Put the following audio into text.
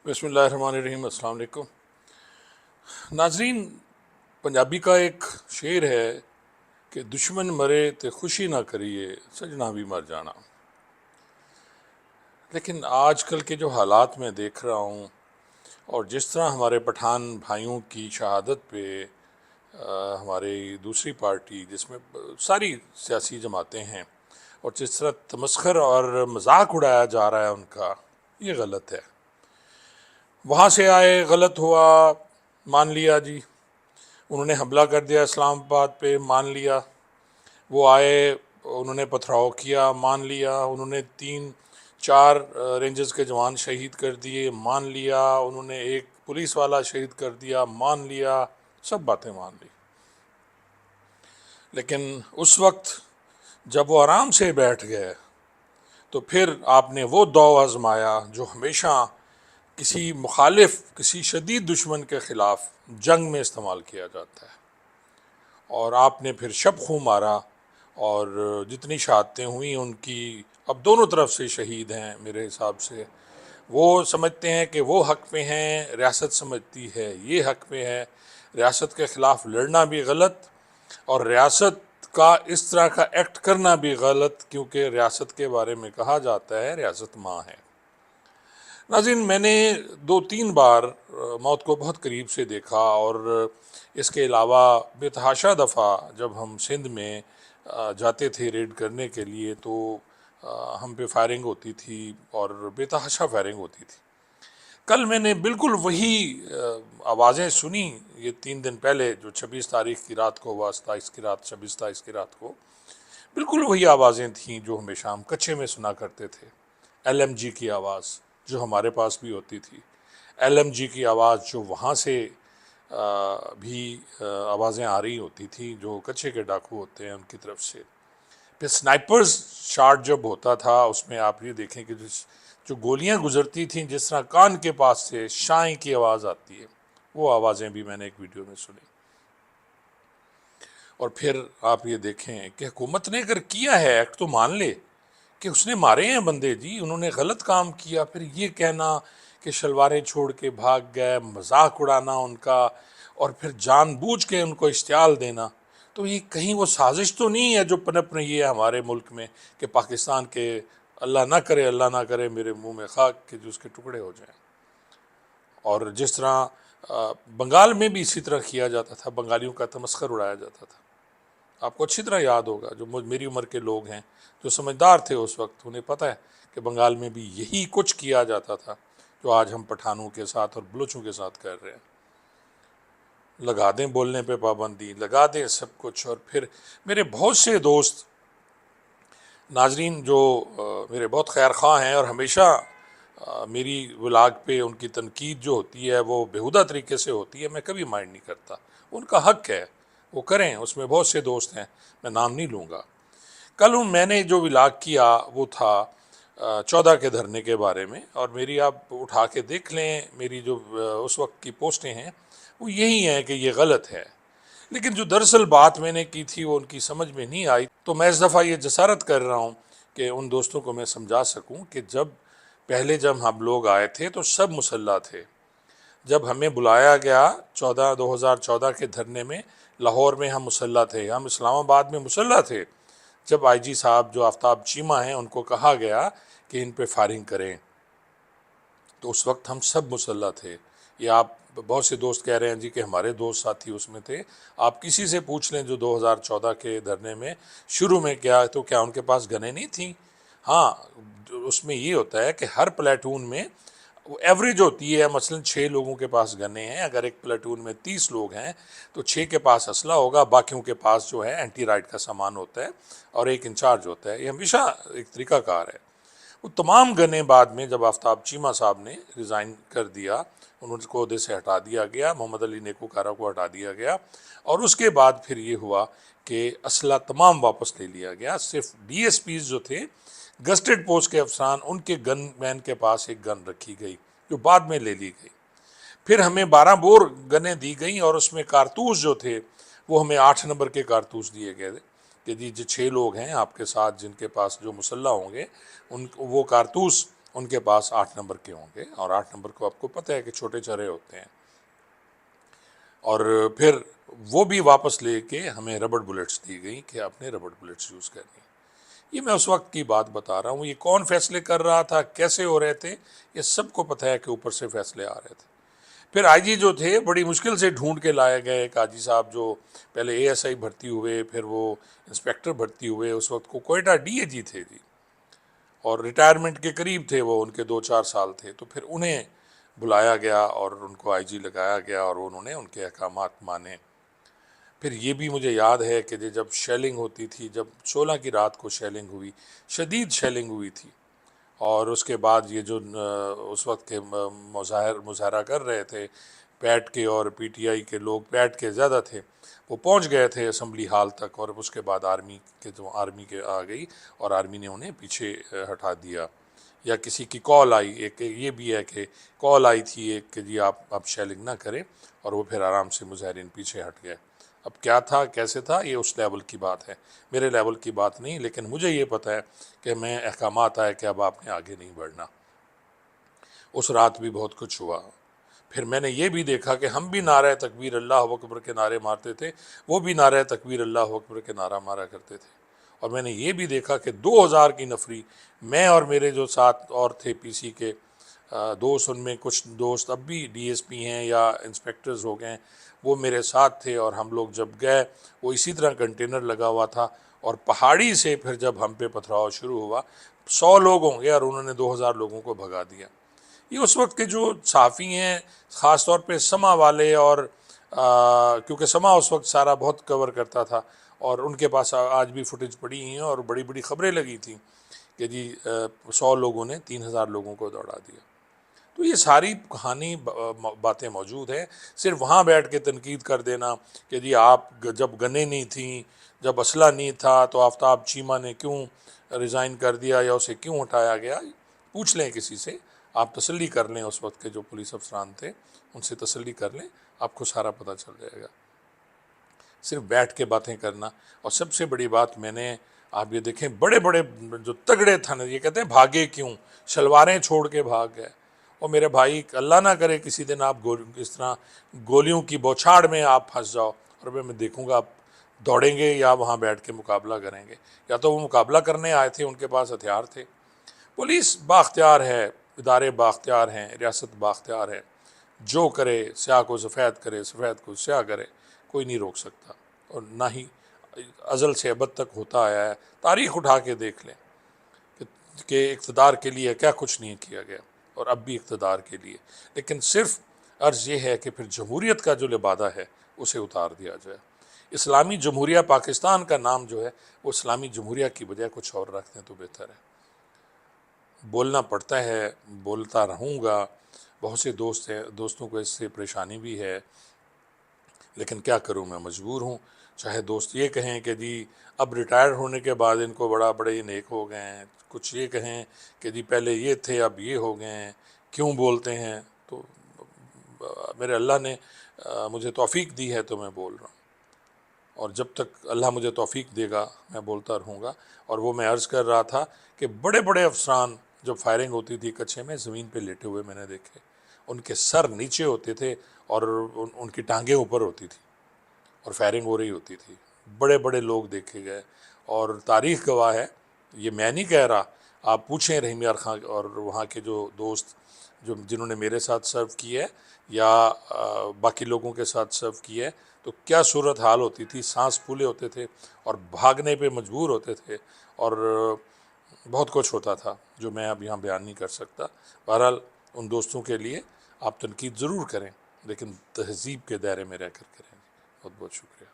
بسم اللہ الرحمن الرحیم۔ السلام علیکم ناظرین، پنجابی کا ایک شعر ہے کہ دشمن مرے تے خوشی نہ کریے سجنا بھی مر جانا۔ لیکن آج کل کے جو حالات میں دیکھ رہا ہوں اور جس طرح ہمارے پٹھان بھائیوں کی شہادت پہ ہماری دوسری پارٹی جس میں ساری سیاسی جماعتیں ہیں اور جس طرح تمسخر اور مذاق اڑایا جا رہا ہے ان کا، یہ غلط ہے۔ وہاں سے آئے، غلط ہوا، مان لیا جی، انہوں نے حملہ کر دیا اسلام آباد پہ، مان لیا۔ وہ آئے، انہوں نے پتھراؤ کیا، مان لیا۔ انہوں نے 3-4 رینجرز کے جوان شہید کر دیے، مان لیا۔ انہوں نے ایک پولیس والا شہید کر دیا، مان لیا۔ سب باتیں مان لی۔ لیکن اس وقت جب وہ آرام سے بیٹھ گئے تو پھر آپ نے وہ دو آزمایا جو ہمیشہ کسی مخالف، کسی شدید دشمن کے خلاف جنگ میں استعمال کیا جاتا ہے، اور آپ نے پھر شب خوں مارا، اور جتنی شہادتیں ہوئیں ان کی اب دونوں طرف سے شہید ہیں میرے حساب سے۔ وہ سمجھتے ہیں کہ وہ حق پہ ہیں، ریاست سمجھتی ہے یہ حق پہ ہے۔ ریاست کے خلاف لڑنا بھی غلط، اور ریاست کا اس طرح کا ایکٹ کرنا بھی غلط، کیونکہ ریاست کے بارے میں کہا جاتا ہے ریاست ماں ہے۔ ناظرین، میں نے 2-3 بار موت کو بہت قریب سے دیکھا، اور اس کے علاوہ بے تحاشا دفعہ جب ہم سندھ میں جاتے تھے ریڈ کرنے کے لیے تو ہم پہ فائرنگ ہوتی تھی، اور بے تحاشا فائرنگ ہوتی تھی۔ کل میں نے بالکل وہی آوازیں سنی، یہ 3 دن پہلے جو 26 تاریخ کی رات کو ہوا، 27 کی رات، 26-27 کی رات کو، بالکل وہی آوازیں تھیں جو ہمیشہ ہم کچھے میں سنا کرتے تھے۔ ایل ایم جی کی آواز جو ہمارے پاس بھی ہوتی تھی، ایل ایم جی کی آواز جو وہاں سے بھی آوازیں آ رہی ہوتی تھیں جو کچھے کے ڈاکو ہوتے ہیں ان کی طرف سے۔ پھر سنائپرز شاٹ جب ہوتا تھا اس میں آپ یہ دیکھیں کہ جو گولیاں گزرتی تھیں، جس طرح کان کے پاس سے شائیں کی آواز آتی ہے، وہ آوازیں بھی میں نے ایک ویڈیو میں سنی۔ اور پھر آپ یہ دیکھیں کہ حکومت نے اگر کیا ہے ایکٹ تو مان لے کہ اس نے مارے ہیں بندے جی، انہوں نے غلط کام کیا، پھر یہ کہنا کہ شلواریں چھوڑ کے بھاگ گئے، مذاق اڑانا ان کا، اور پھر جان بوجھ کے ان کو اشتعال دینا، تو یہ کہیں وہ سازش تو نہیں ہے جو پنپ رہی ہے ہمارے ملک میں کہ پاکستان کے، اللہ نہ کرے، اللہ نہ کرے میرے منہ میں خاک کہ جو اس کے ٹکڑے ہو جائیں۔ اور جس طرح بنگال میں بھی اسی طرح کیا جاتا تھا، بنگالیوں کا تمسخر اڑایا جاتا تھا۔ آپ کو اچھی طرح یاد ہوگا، جو میری عمر کے لوگ ہیں، جو سمجھدار تھے اس وقت، انہیں پتہ ہے کہ بنگال میں بھی یہی کچھ کیا جاتا تھا جو آج ہم پٹھانوں کے ساتھ اور بلوچوں کے ساتھ کر رہے ہیں۔ لگا دیں بولنے پہ پابندی، لگا دیں سب کچھ۔ اور پھر میرے بہت سے دوست ناظرین جو میرے بہت خیر خواہ ہیں، اور ہمیشہ میری ولاگ پہ ان کی تنقید جو ہوتی ہے وہ بیہودہ طریقے سے ہوتی ہے، میں کبھی مائنڈ نہیں کرتا، ان کا حق ہے، وہ کریں۔ اس میں بہت سے دوست ہیں، میں نام نہیں لوں گا۔ کل میں نے جو ولاگ کیا وہ تھا 14 کے دھرنے کے بارے میں، اور میری آپ اٹھا کے دیکھ لیں، میری جو اس وقت کی پوسٹیں ہیں وہ یہی ہیں کہ یہ غلط ہے۔ لیکن جو دراصل بات میں نے کی تھی وہ ان کی سمجھ میں نہیں آئی، تو میں اس دفعہ یہ جسارت کر رہا ہوں کہ ان دوستوں کو میں سمجھا سکوں کہ جب ہم لوگ آئے تھے تو سب مسلح تھے۔ جب ہمیں بلایا گیا 2014 کے دھرنے میں، لاہور میں ہم مسلح تھے، ہم اسلام آباد میں مسلح تھے۔ جب آئی جی صاحب جو آفتاب چیمہ ہیں ان کو کہا گیا کہ ان پہ فائرنگ کریں، تو اس وقت ہم سب مسلح تھے۔ یہ آپ بہت سے دوست کہہ رہے ہیں جی کہ ہمارے دوست ساتھی اس میں تھے، آپ کسی سے پوچھ لیں جو 2014 کے دھرنے میں شروع میں کیا، تو کیا ان کے پاس گنیں نہیں تھیں؟ ہاں، اس میں یہ ہوتا ہے کہ ہر پلیٹون میں ایوریج ہوتی ہے، مثلا 6 لوگوں کے پاس گنیں ہیں، اگر ایک پلیٹون میں 30 لوگ ہیں تو 6 کے پاس اسلحہ ہوگا، باقیوں کے پاس جو ہے اینٹی رائٹ کا سامان ہوتا ہے، اور ایک انچارج ہوتا ہے۔ یہ ہمیشہ ایک طریقہ کار ہے۔ وہ تمام گنیں بعد میں جب آفتاب چیمہ صاحب نے ریزائن کر دیا، ان کو عہدے سے ہٹا دیا گیا، محمد علی نیکوکارہ کو ہٹا دیا گیا، اور اس کے بعد پھر یہ ہوا کہ اسلحہ تمام واپس لے لیا گیا۔ صرف ڈی ایس پیز جو تھے، گزٹڈ پوسٹ کے افسران، ان کے گن مین کے پاس ایک گن رکھی گئی جو بعد میں لے لی گئی۔ پھر ہمیں 12 بور گنیں دی گئیں، اور اس میں کارتوس جو تھے وہ ہمیں 8 نمبر کے کارتوس دیے گئے کہ جی جو 6 لوگ ہیں آپ کے ساتھ جن کے پاس جو مسلح ہوں گے، وہ کارتوس ان کے پاس 8 نمبر کے ہوں گے، اور 8 نمبر کو آپ کو پتہ ہے کہ چھوٹے چرے ہوتے ہیں، اور پھر وہ بھی واپس لے کے ہمیں ربڑ بلٹس دی گئی کہ آپ نے ربڑ بلٹس یوز کرنی. یہ میں اس وقت کی بات بتا رہا ہوں. یہ کون فیصلے کر رہا تھا، کیسے ہو رہے تھے، یہ سب کو پتہ ہے کہ اوپر سے فیصلے آ رہے تھے. پھر آئی جی جو تھے بڑی مشکل سے ڈھونڈ کے لائے گئے، ایک حاجی صاحب جو پہلے اے ایس آئی بھرتی ہوئے، پھر وہ انسپیکٹر بھرتی ہوئے، اس وقت کو کوئٹہ ڈی اے جی تھے جی، اور ریٹائرمنٹ کے قریب تھے وہ، ان کے 2-4 سال تھے. تو پھر انہیں بلایا گیا اور ان کو آئی جی لگایا گیا، اور انہوں نے ان کے احکامات مانے. پھر یہ بھی مجھے یاد ہے کہ جب شیلنگ ہوتی تھی، جب 16 کی رات کو شیلنگ ہوئی، شدید شیلنگ ہوئی تھی، اور اس کے بعد یہ جو اس وقت کے مظاہرہ کر رہے تھے پیٹ کے، اور پی ٹی آئی کے لوگ پیٹ کے زیادہ تھے، وہ پہنچ گئے تھے اسمبلی ہال تک، اور اس کے بعد آرمی کے آ گئی، اور آرمی نے انہیں پیچھے ہٹا دیا. یا کسی کی کال آئی، ایک یہ بھی ہے کہ کال آئی تھی ایک کہ جی آپ شیلنگ نہ کریں، اور وہ پھر آرام سے مظاہرین پیچھے ہٹ گئے. اب کیا تھا کیسے تھا، یہ اس لیول کی بات ہے، میرے لیول کی بات نہیں. لیکن مجھے یہ پتہ ہے کہ میں احکامات آئے کہ اب آپ نے آگے نہیں بڑھنا. اس رات بھی بہت کچھ ہوا. پھر میں نے یہ بھی دیکھا کہ ہم بھی نعرہ تکبیر اللہ اکبر کے نعرے مارتے تھے، وہ بھی نعرہ تکبیر اللہ اکبر کے نعرہ مارا کرتے تھے. اور میں نے یہ بھی دیکھا کہ 2000 کی نفری، میں اور میرے جو ساتھ اور تھے پی سی کے دوست، ان میں کچھ دوست اب بھی ڈی ایس پی ہیں یا انسپیکٹرز ہو گئے ہیں، وہ میرے ساتھ تھے. اور ہم لوگ جب گئے، وہ اسی طرح کنٹینر لگا ہوا تھا، اور پہاڑی سے پھر جب ہم پہ پتھراؤ شروع ہوا، 100 لوگ ہوں گے، اور انہوں نے 2000 لوگوں کو بھگا دیا. یہ اس وقت کے جو صحافی ہیں، خاص طور پہ سما والے، اور کیونکہ سما اس وقت سارا بہت کور کرتا تھا، اور ان کے پاس آج بھی فوٹیج پڑی ہیں، اور بڑی بڑی خبریں لگی تھیں کہ جی 100 لوگوں نے 3000 لوگوں کو دوڑا دیا. تو یہ ساری کہانی باتیں موجود ہیں. صرف وہاں بیٹھ کے تنقید کر دینا کہ جی آپ جب گنیں نہیں تھیں، جب اسلحہ نہیں تھا، تو آفتاب چیمہ نے کیوں ریزائن کر دیا، یا اسے کیوں ہٹایا گیا، پوچھ لیں کسی سے. آپ تسلی کر لیں، اس وقت کے جو پولیس افسران تھے ان سے تسلی کر لیں، آپ کو سارا پتہ چل جائے گا. صرف بیٹھ کے باتیں کرنا. اور سب سے بڑی بات میں نے، آپ یہ دیکھیں بڑے بڑے جو تگڑے تھے، یہ کہتے ہیں بھاگے کیوں، شلواریں چھوڑ کے بھاگ گئے. اور میرے بھائی اللہ نہ کرے کسی دن آپ اس طرح گولیوں کی بوچھاڑ میں آپ پھنس جاؤ، اور میں دیکھوں گا آپ دوڑیں گے یا وہاں بیٹھ کے مقابلہ کریں گے. یا تو وہ مقابلہ کرنے آئے تھے، ان کے پاس ہتھیار تھے. پولیس بااختیار ہے، ادارے بااختیار ہیں، ریاست بااختیار ہے، جو کرے، سیاہ کو سفید کرے، سفید کو سیاہ کرے، کوئی نہیں روک سکتا. اور نہ ہی ازل سے ابد تک ہوتا آیا ہے. تاریخ اٹھا کے دیکھ لیں کہ اقتدار کے لیے کیا کچھ نہیں کیا گیا، اور اب بھی اقتدار کے لیے. لیکن صرف عرض یہ ہے کہ پھر جمہوریت کا جو لبادہ ہے اسے اتار دیا جائے. اسلامی جمہوریہ پاکستان کا نام جو ہے وہ اسلامی جمہوریہ کی بجائے کچھ اور رکھتے ہیں تو بہتر ہے. بولنا پڑتا ہے، بولتا رہوں گا. بہت سے دوستوں کو اس سے پریشانی بھی ہے، لیکن کیا کروں، میں مجبور ہوں. چاہے دوست یہ کہیں کہ جی اب ریٹائر ہونے کے بعد ان کو بڑے نیک ہو گئے ہیں، کچھ یہ کہیں کہ جی پہلے یہ تھے اب یہ ہو گئے ہیں، کیوں بولتے ہیں. تو میرے اللہ نے مجھے توفیق دی ہے تو میں بول رہا ہوں، اور جب تک اللہ مجھے توفیق دے گا میں بولتا رہوں گا. اور وہ میں عرض کر رہا تھا کہ بڑے بڑے افسران جب فائرنگ ہوتی تھی کچھے میں، زمین پہ لیٹے ہوئے میں نے دیکھے، ان کے سر نیچے ہوتے تھے اور ان کی ٹانگیں اوپر ہوتی تھی، اور فائرنگ ہو رہی ہوتی تھی. بڑے بڑے لوگ دیکھے گئے، اور تاریخ گواہ ہے. یہ میں نہیں کہہ رہا، آپ پوچھیں رحیم یار خان اور وہاں کے جو دوست جنہوں نے میرے ساتھ سرو کی ہے یا باقی لوگوں کے ساتھ سرو کی ہے، تو کیا صورت حال ہوتی تھی. سانس پھولے ہوتے تھے اور بھاگنے پہ مجبور ہوتے تھے، اور بہت کچھ ہوتا تھا جو میں اب یہاں بیان نہیں کر سکتا. بہرحال ان دوستوں کے لیے آپ تنقید ضرور کریں، لیکن تہذیب کے دائرے میں رہ کر کریں. بہت بہت شکریہ.